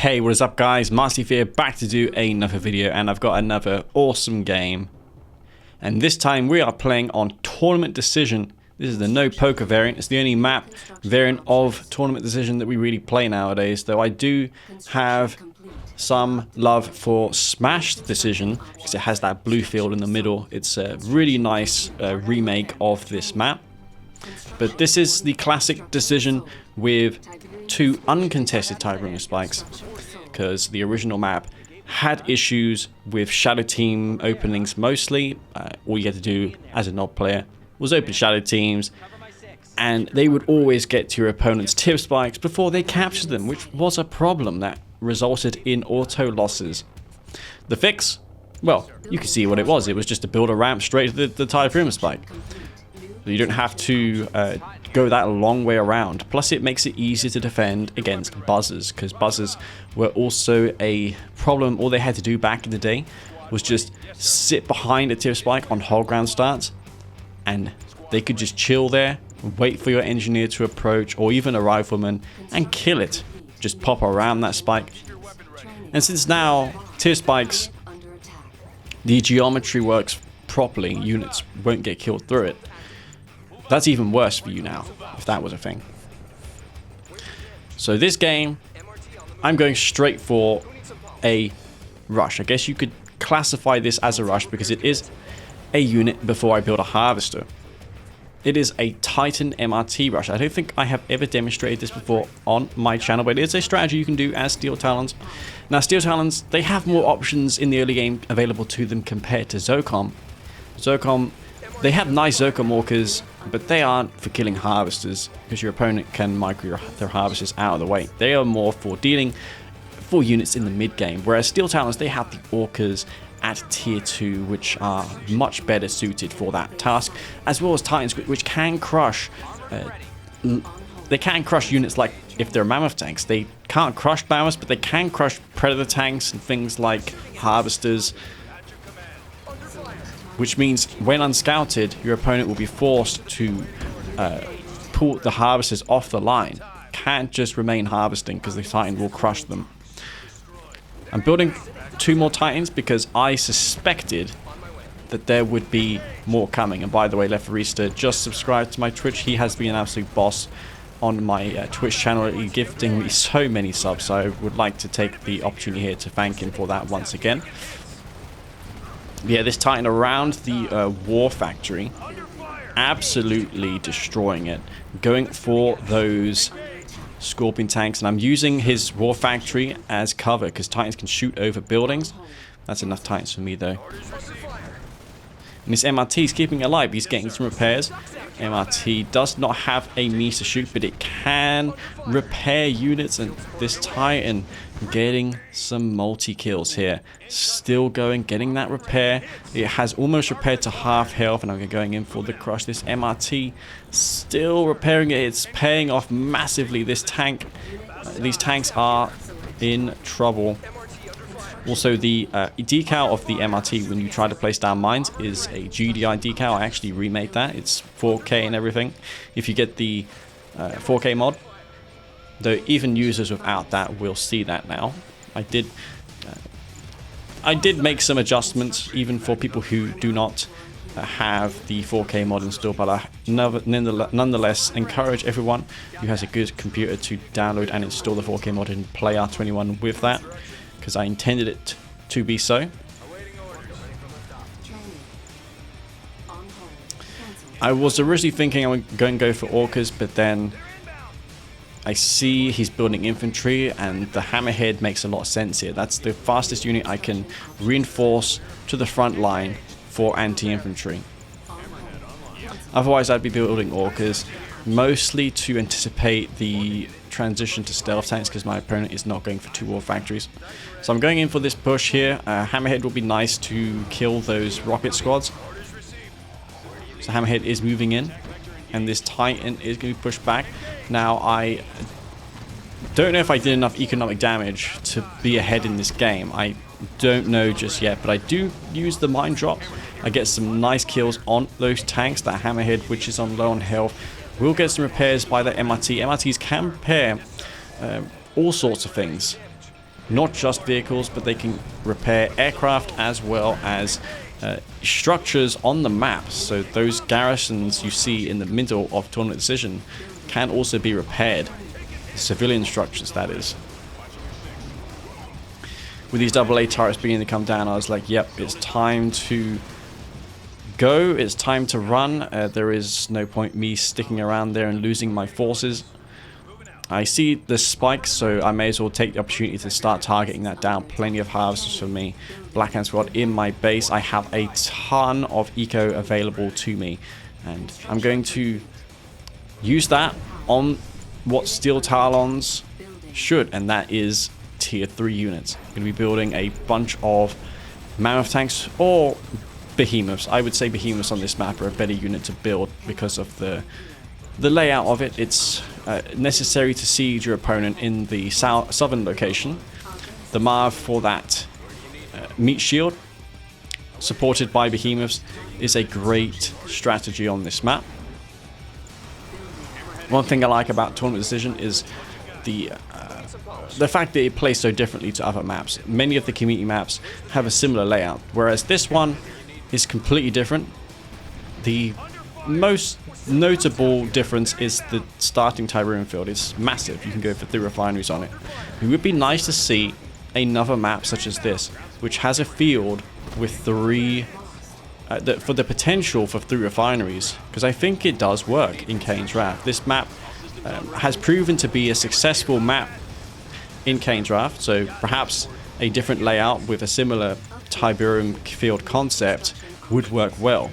Hey, what is up guys, Master here, back to do another video, and I've got another awesome game. And this time we are playing on Tournament Decision. This is the no poker variant. It's the only map variant of Tournament Decision that we really play nowadays, though I do have some love for Smash Decision because it has that blue field in the middle. It's a really nice remake of this map. But this is the classic Decision with two uncontested type rumor spikes, because the original map had issues with shadow team openings mostly. All you had to do as a knob player was open shadow teams, and they would always get to your opponent's tip spikes before they captured them, which was a problem that resulted in auto losses. The fix? Well, you can see what it was. It was just to build a ramp straight to the type rumor spike. You don't have to go that long way around. Plus it makes it easier to defend against buzzers, because buzzers were also a problem. All they had to do back in the day was just sit behind a tip spike on whole ground starts, and they could just chill there, wait for your engineer to approach, or even a rifleman, and kill it. Just pop around that spike. And since now tip spikes, the geometry works properly, units won't get killed through it. That's even worse for you now, if that was a thing. So this game, I'm going straight for a rush. I guess you could classify this as a rush because it is a unit before I build a harvester. It is a Titan MRT rush. I don't think I have ever demonstrated this before on my channel, but it is a strategy you can do as Steel Talons. Now Steel Talons, they have more options in the early game available to them compared to Zocom. Zocom, they have nice Zocom walkers, but they aren't for killing harvesters, because your opponent can micro their harvesters out of the way. They are more for dealing for units in the mid game, whereas Steel Talons, they have the orcas at tier 2, which are much better suited for that task, as well as Titans, which can crush they can crush units like if they're mammoth tanks. They can't crush mammoths, but they can crush predator tanks and things like harvesters, which means when unscouted, your opponent will be forced to pull the harvesters off the line. Can't just remain harvesting because the Titan will crush them. I'm building 2 more Titans because I suspected that there would be more coming. And by the way, Lefarista just subscribed to my Twitch. He has been an absolute boss on my Twitch channel. He's gifting me so many subs, so I would like to take the opportunity here to thank him for that once again. Yeah, this Titan around the war factory, absolutely destroying it, going for those Scorpion tanks, and I'm using his war factory as cover because Titans can shoot over buildings. That's enough Titans for me though. And this MRT is keeping alive. He's getting some repairs. MRT does not have a meter shoot, but it can repair units, and this Titan getting some multi-kills here. Still going, getting that repair. It has almost repaired to half health, and I'm going in for the crush. This MRT still repairing it. It's paying off massively. This tank, these tanks are in trouble. Also, the decal of the MRT when you try to place down mines is a GDI decal. I actually remade that. It's 4K and everything. If you get the 4K mod, though even users without that will see that now. I did make some adjustments even for people who do not have the 4K mod installed, but I nonetheless encourage everyone who has a good computer to download and install the 4K mod and play R21 with that, because I intended it to be so. I was originally thinking I was going to go for orcas, but then I see he's building infantry, and the hammerhead makes a lot of sense here. That's the fastest unit I can reinforce to the front line for anti-infantry. Otherwise I'd be building orcas, mostly to anticipate the transition to stealth tanks, because my opponent is not going for 2 war factories. So I'm going in for this push here. Hammerhead will be nice to kill those rocket squads. So Hammerhead is moving in, and this Titan is going to be pushed back. Now I don't know if I did enough economic damage to be ahead in this game. I don't know just yet, but I do use the mine drop. I get some nice kills on those tanks. That Hammerhead, which is on low on health, will get some repairs by the MRT. MRTs can repair all sorts of things. not just vehicles, but they can repair aircraft as well as structures on the map. So those garrisons you see in the middle of Tournament Decision can also be repaired. Civilian structures, that is. With these AA turrets beginning to come down, I was like, yep, it's time to go. It's time to run. There is no point me sticking around there and losing my forces. I see the spike, so I may as well take the opportunity to start targeting that down. Plenty of harvesters for me. Blackhand Squad in my base. I have a ton of eco available to me, and I'm going to use that on what Steel Talons should, and that is tier 3 units. I'm going to be building a bunch of mammoth tanks or behemoths. I would say behemoths on this map are a better unit to build because of the layout of it. It's necessary to siege your opponent in the southern location. The Marv for that meat shield, supported by behemoths, is a great strategy on this map. One thing I like about Tournament Decision is the fact that it plays so differently to other maps. Many of the community maps have a similar layout, whereas this one is completely different. The most notable difference is the starting Tiberium field. It's massive. You can go for 3 refineries on it. It would be nice to see another map such as this, which has a field with 3 for the potential for 3 refineries, because I think it does work in Kane's Wrath. This map has proven to be a successful map in Kane's Wrath, so perhaps a different layout with a similar Tiberium field concept would work well.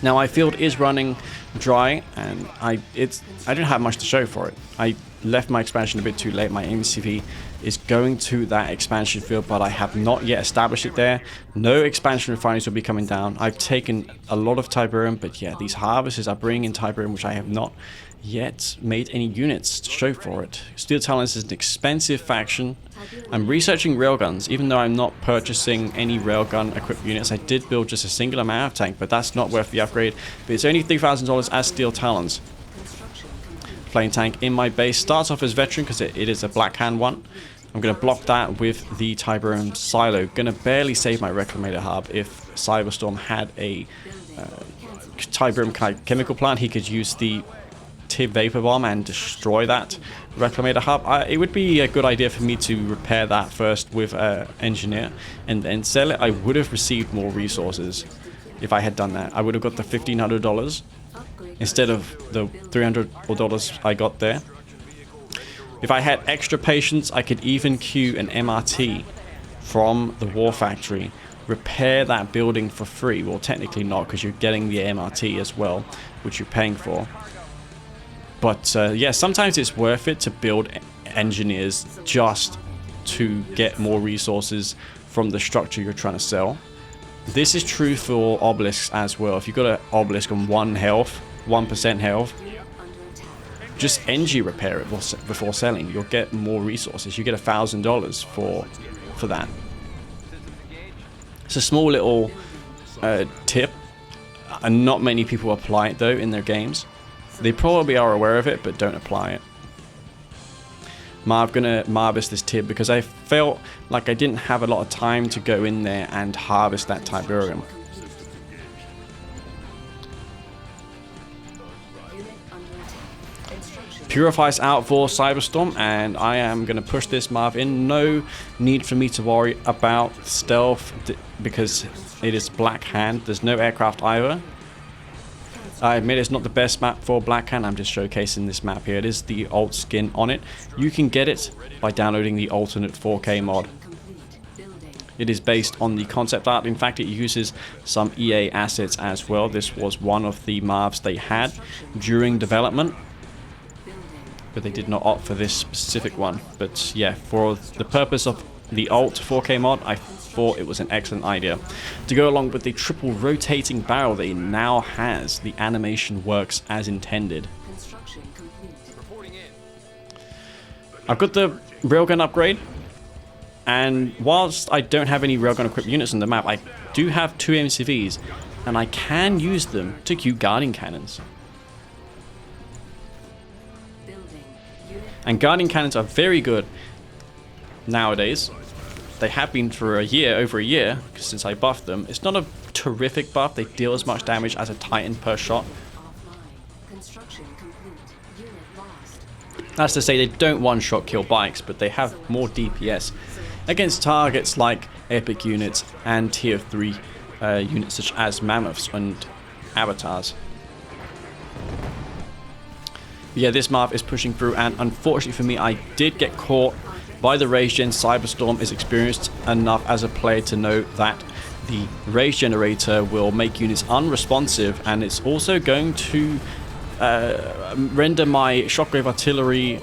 Now, my field is running dry, and I don't have much to show for it. I left my expansion a bit too late. My MCV is going to that expansion field, but I have not yet established it there. No expansion refineries will be coming down. I've taken a lot of Tiberium, but yeah, these harvesters are bringing in Tiberium, which I have not yet made any units to show for it. Steel Talons is an expensive faction. I'm researching railguns, even though I'm not purchasing any railgun equipped units. I did build just a singular mammoth tank, but that's not worth the upgrade. But it's only $3,000 as Steel Talons. Plane tank in my base starts off as veteran because it is a black hand one. I'm going to block that with the Tiberium silo. Going to barely save my Reclamator hub. If Cyberstorm had a Tiberium chemical plant, he could use the Tib Vapor Bomb and destroy that Reclamator hub. It would be a good idea for me to repair that first with Engineer and then sell it. I would have received more resources if I had done that. I would have got the $1,500 instead of the $300 I got there. If I had extra patience, I could even queue an MRT from the War Factory, repair that building for free. Well, technically not, because you're getting the MRT as well, which you're paying for. But yeah, sometimes it's worth it to build engineers just to get more resources from the structure you're trying to sell. This is true for obelisks as well. If you've got an obelisk on 1% health, just NG repair it before selling. You'll get more resources. You get $1,000 for that. It's a small little tip, and not many people apply it though in their games. They probably are aware of it, but don't apply it. I'm gonna harvest this tib because I felt like I didn't have a lot of time to go in there and harvest that Tiberium. Purifies out for Cyberstorm, and I am going to push this Marv in. No need for me to worry about stealth because it is Black Hand. There's no aircraft either. I admit it's not the best map for Black Hand. I'm just showcasing this map here. It is the alt skin on it. You can get it by downloading the alternate 4K mod. It is based on the concept art. In fact, it uses some EA assets as well. This was one of the Marvs they had during development, but they did not opt for this specific one. But yeah, for the purpose of the alt 4K mod, I thought it was an excellent idea. To go along with the triple rotating barrel that it now has, the animation works as intended. I've got the railgun upgrade, and whilst I don't have any railgun equipped units on the map, I do have 2 MCVs, and I can use them to queue guarding cannons. And guarding cannons are very good nowadays. They have been for a year, over a year, since I buffed them. It's not a terrific buff. They deal as much damage as a Titan per shot. That's to say they don't one-shot kill bikes, but they have more DPS against targets like epic units and tier 3 units such as mammoths and avatars. Yeah, this Marv is pushing through, and unfortunately for me, I did get caught by the Rage Gen. Cyberstorm is experienced enough as a player to know that the Rage Generator will make units unresponsive, and it's also going to render my Shockwave Artillery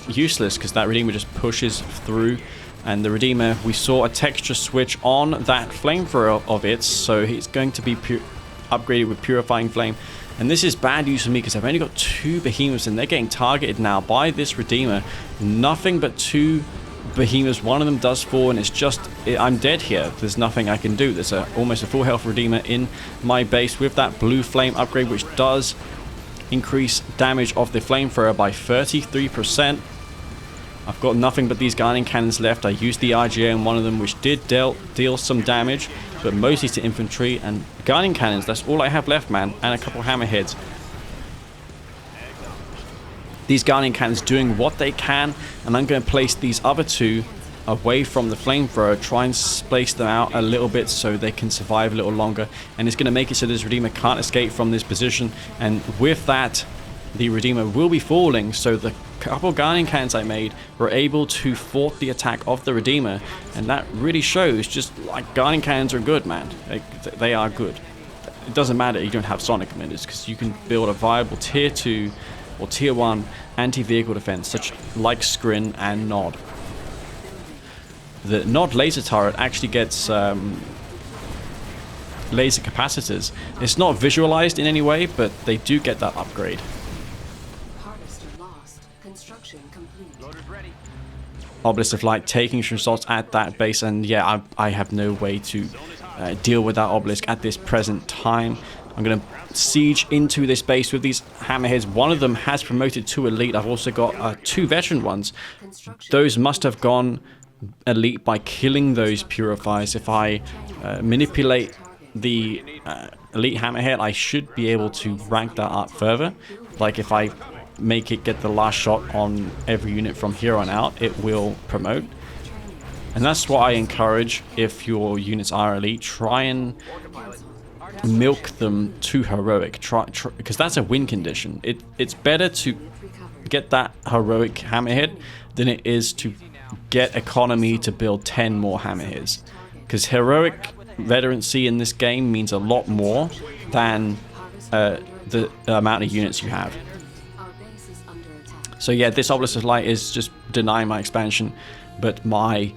useless, because that Redeemer just pushes through. And the Redeemer, we saw a texture switch on that Flamethrower of it, so he's going to be upgraded with Purifying Flame. And this is bad news for me, because I've only got 2 Behemoths, and they're getting targeted now by this Redeemer. Nothing but 2 Behemoths. One of them does fall, and it's just, I'm dead here. There's nothing I can do. There's almost a full health Redeemer in my base with that Blue Flame upgrade, which does increase damage of the Flamethrower by 33%. I've got nothing but these Guardian Cannons left. I used the RGA on one of them, which did deal some damage, but mostly to infantry. And Guardian Cannons, that's all I have left, man, and a couple Hammerheads. These Guardian Cannons doing what they can, and I'm going to place these other 2 away from the Flamethrower, try and space them out a little bit so they can survive a little longer. And it's going to make it so this Redeemer can't escape from this position, and with that, the Redeemer will be falling, so the couple Guardian Cannons I made were able to thwart the attack of the Redeemer, and that really shows just like Guardian Cannons are good, man. They are good. It doesn't matter you don't have Sonic Emitters, because you can build a viable tier 2 or tier 1 anti-vehicle defense, such like Skrin and Nod. The Nod laser turret actually gets laser capacitors. It's not visualized in any way, but they do get that upgrade. Obelisk of Light taking some shots at that base, and yeah, I have no way to deal with that Obelisk at this present time. I'm going to siege into this base with these Hammerheads. One of them has promoted to Elite. I've also got 2 veteran ones. Those must have gone Elite by killing those Purifiers. If I manipulate the Elite Hammerhead, I should be able to rank that up further. Like if I make it get the last shot on every unit from here on out, it will promote. And that's what I encourage. If your units are Elite, try and milk them to Heroic, because that's a win condition. It's better to get that Heroic Hammerhead than it is to get economy to build 10 more Hammerheads, because Heroic veterancy in this game means a lot more than the amount of units you have. So yeah, this Obelisk of Light is just denying my expansion, but my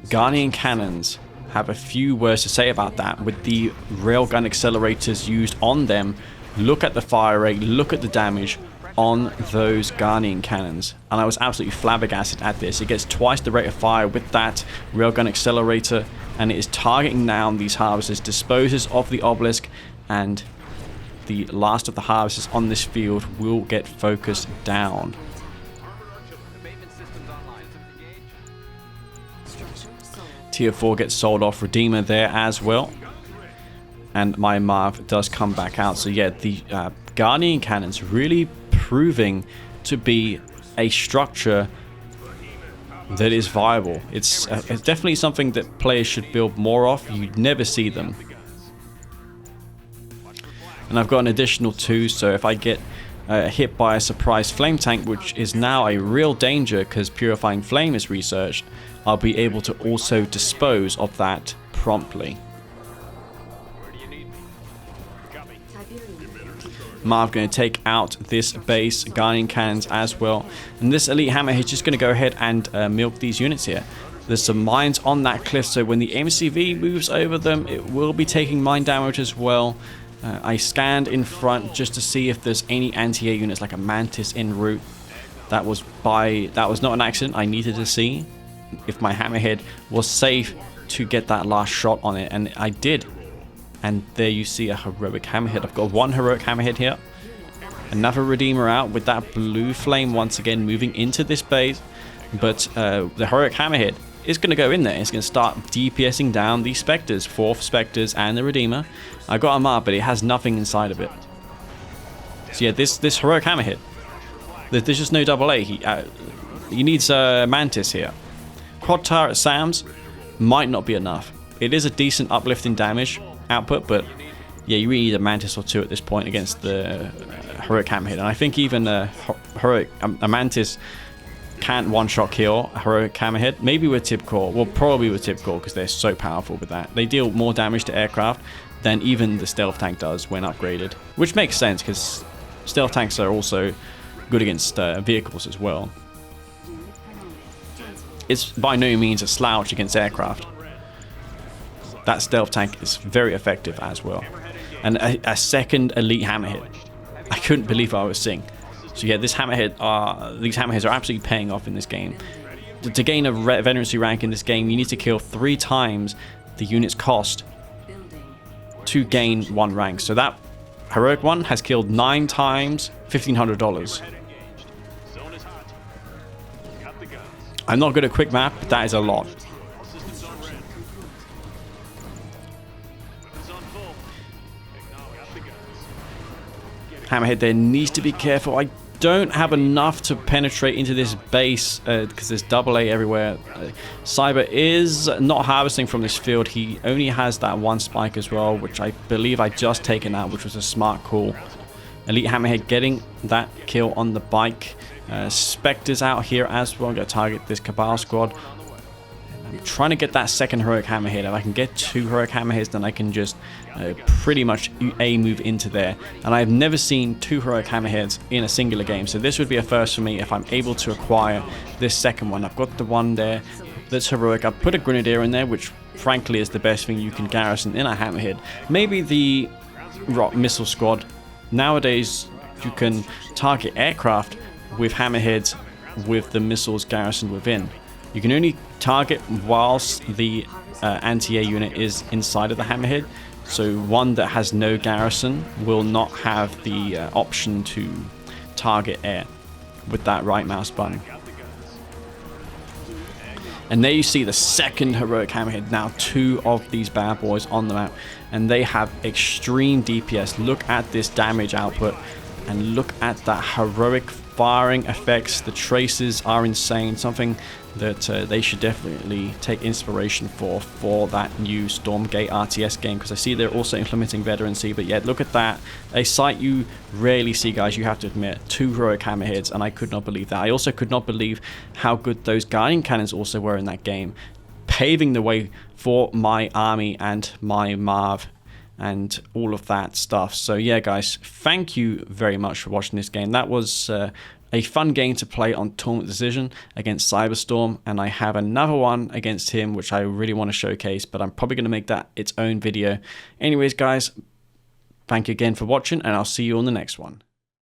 Guardian Cannons have a few words to say about that. With the Railgun accelerators used on them, look at the fire rate, look at the damage on those Guardian Cannons. And I was absolutely flabbergasted at this. It gets twice the rate of fire with that Railgun accelerator, and it is targeting down these Harvesters, disposes of the Obelisk, and the last of the Harvesters on this field will get focused down. Tier 4 gets sold off, Redeemer there as well, and my Marv does come back out. So yeah, the Guardian Cannons really proving to be a structure that is viable. It's definitely something that players should build more of. You'd never see them. And I've got an additional 2, so if I get hit by a surprise flame tank, which is now a real danger because Purifying Flame is researched, I'll be able to also dispose of that promptly. Marv going to take out this base, Guardian Cannons as well, and this Elite Hammerhead is just going to go ahead and milk these units here. There's some mines on that cliff, so when the MCV moves over them, it will be taking mine damage as well. I scanned in front just to see if there's any anti-air units like a Mantis en route. That was not an accident. I needed to see if my Hammerhead was safe to get that last shot on it, and I did. And there you see a Heroic Hammerhead. I've got 1 Heroic Hammerhead here. Another Redeemer out with that Blue Flame once again moving into this base. But the Heroic Hammerhead is going to go in there. It's going to start DPSing down the Spectres, 4 Spectres and the Redeemer. I got a mark, but it has nothing inside of it. So yeah, this Heroic Hammerhead, there's just no double A. He needs a Mantis here. Quad turret Sams might not be enough. It is a decent uplift in damage output, but yeah, you really need a Mantis or 2 at this point against the Heroic Hammerhead. And I think even a Mantis can't one-shot kill a Heroic Hammerhead. Maybe with Tip Core. Well, probably with Tip Core because they're so powerful with that. They deal more damage to aircraft than even the Stealth Tank does when upgraded. Which makes sense because Stealth Tanks are also good against vehicles as well. It's by no means a slouch against aircraft. That Stealth Tank is very effective as well. And a second Elite Hammerhead. I couldn't believe what I was seeing. So yeah, these Hammerheads are absolutely paying off in this game. To gain a veterancy rank in this game, you need to kill 3 times the unit's cost to gain 1 rank. So that Heroic one has killed 9 times $1,500. I'm not good at quick map, but that is a lot. Hammerhead there needs to be careful. I don't have enough to penetrate into this base because there's double A everywhere. Cyber is not harvesting from this field. He only has that 1 spike as well, which I believe I just taken out, which was a smart call. Elite Hammerhead getting that kill on the bike. Spectres out here as well. I'm going to target this Cabal squad. I'm trying to get that second Heroic Hammerhead. If I can get 2 Heroic Hammerheads, then I can just pretty much move into there. And I've never seen 2 Heroic Hammerheads in a singular game, so this would be a first for me if I'm able to acquire this second one. I've got the one there that's Heroic. I've put a Grenadier in there, which frankly is the best thing you can garrison in a Hammerhead. Maybe the Rock Missile Squad. Nowadays, you can target aircraft with Hammerheads with the missiles garrisoned within. You can only target whilst the anti-air unit is inside of the Hammerhead. So one that has no garrison will not have the option to target air with that right mouse button. And there you see the second Heroic Hammerhead. Now 2 of these bad boys on the map. And they have extreme DPS. Look at this damage output. And look at that heroic firing effects. The traces are insane. Something that they should definitely take inspiration for that new Stormgate RTS game, because I see they're also implementing veterancy. But yeah, look at that. A sight you rarely see, guys, you have to admit. 2 Heroic Hammerheads, and I could not believe that. I also could not believe how good those Guardian Cannons also were in that game, paving the way for my army and my Marv and all of that stuff. So yeah, guys, thank you very much for watching this game. That was a fun game to play on Tournament Decision against Cyberstorm, and I have another one against him which I really want to showcase, but I'm probably going to make that its own video. Anyways, guys, thank you again for watching, and I'll see you on the next one.